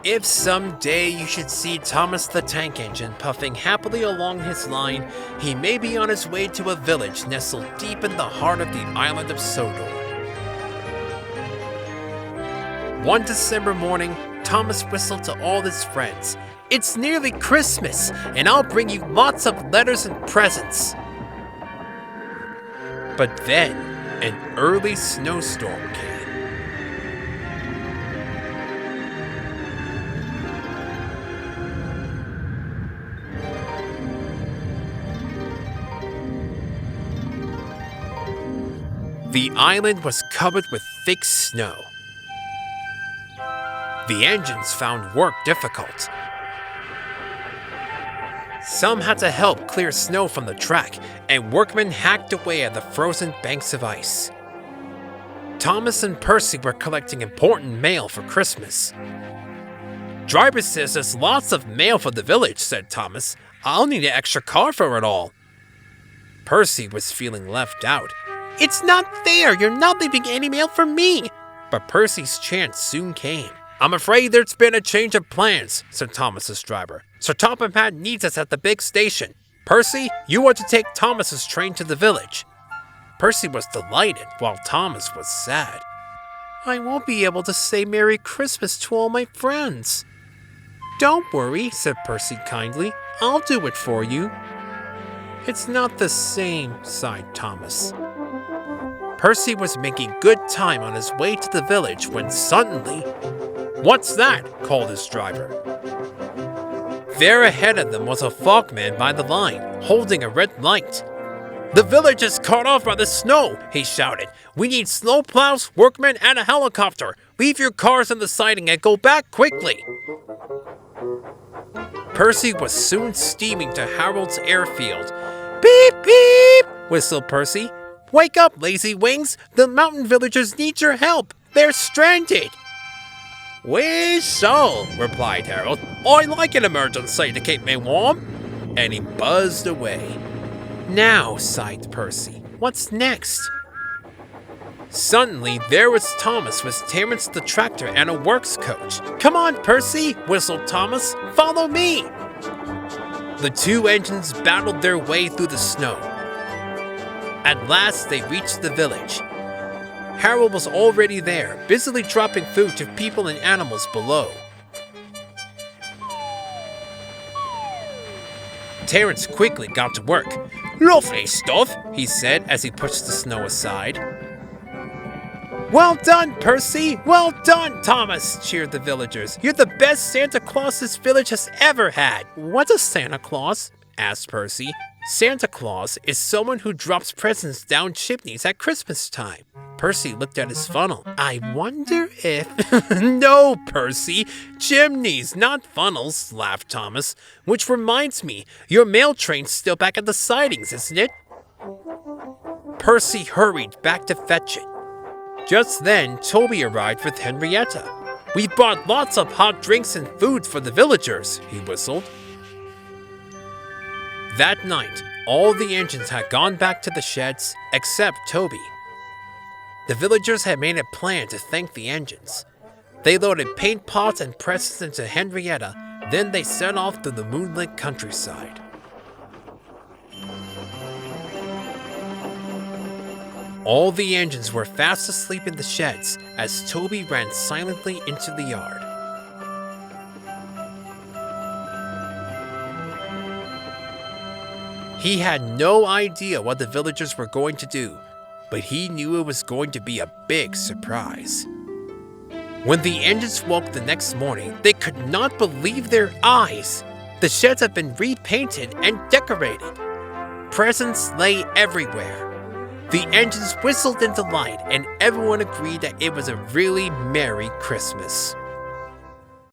If someday you should see Thomas the Tank Engine puffing happily along his line, he may be on his way to a village nestled deep in the heart of the island of Sodor. One December morning, Thomas whistled to all his friends. "It's nearly Christmas, and I'll bring you lots of letters and presents." But then, an early snowstorm came. The island was covered with thick snow. The engines found work difficult. Some had to help clear snow from the track, and workmen hacked away at the frozen banks of ice. Thomas and Percy were collecting important mail for Christmas. "Driver says there's lots of mail for the village," said Thomas. "I'll need an extra car for it all." Percy was feeling left out. "It's not fair! You're not leaving any mail for me!" But Percy's chance soon came. "I'm afraid there's been a change of plans," said Thomas's driver. "Sir Topham Hatt needs us at the big station. Percy, you are to take Thomas's train to the village." Percy was delighted, while Thomas was sad. "I won't be able to say Merry Christmas to all my friends." "Don't worry," said Percy kindly. "I'll do it for you." "It's not the same," sighed Thomas. Percy was making good time on his way to the village when suddenly, "What's that?" called his driver. There ahead of them was a fogman by the line, holding a red light. "The village is cut off by the snow," he shouted. "We need snowplows, workmen, and a helicopter. Leave your cars in the siding and go back quickly." Percy was soon steaming to Harold's airfield. "Beep, beep," whistled Percy. "Wake up, lazy wings! The mountain villagers need your help! They're stranded!" "We shall," replied Harold. "I like an emergency to keep me warm." And he buzzed away. "Now," sighed Percy, "what's next?" Suddenly, there was Thomas with Terence the tractor and a works coach. "Come on, Percy," whistled Thomas. "Follow me." The two engines battled their way through the snow. At last, they reached the village. Harold was already there, busily dropping food to people and animals below. Terence quickly got to work. "Lovely stuff," he said as he pushed the snow aside. "Well done, Percy! Well done, Thomas!" cheered the villagers. "You're the best Santa Claus this village has ever had." "What's a Santa Claus?" asked Percy. "Santa Claus is someone who drops presents down chimneys at Christmas time." Percy looked at his funnel. "I wonder if—" "No, Percy, chimneys, not funnels," laughed Thomas. "Which reminds me, your mail train's still back at the sidings, isn't it?" Percy hurried back to fetch it. Just then, Toby arrived with Henrietta. "We've brought lots of hot drinks and food for the villagers," he whistled. That night, all the engines had gone back to the sheds except Toby. The villagers had made a plan to thank the engines. They loaded paint pots and presents into Henrietta, then they set off through the moonlit countryside. All the engines were fast asleep in the sheds as Toby ran silently into the yard. He had no idea what the villagers were going to do, but he knew it was going to be a big surprise. When the engines woke the next morning, they could not believe their eyes. The sheds had been repainted and decorated. Presents lay everywhere. The engines whistled in delight, and everyone agreed that it was a really Merry Christmas.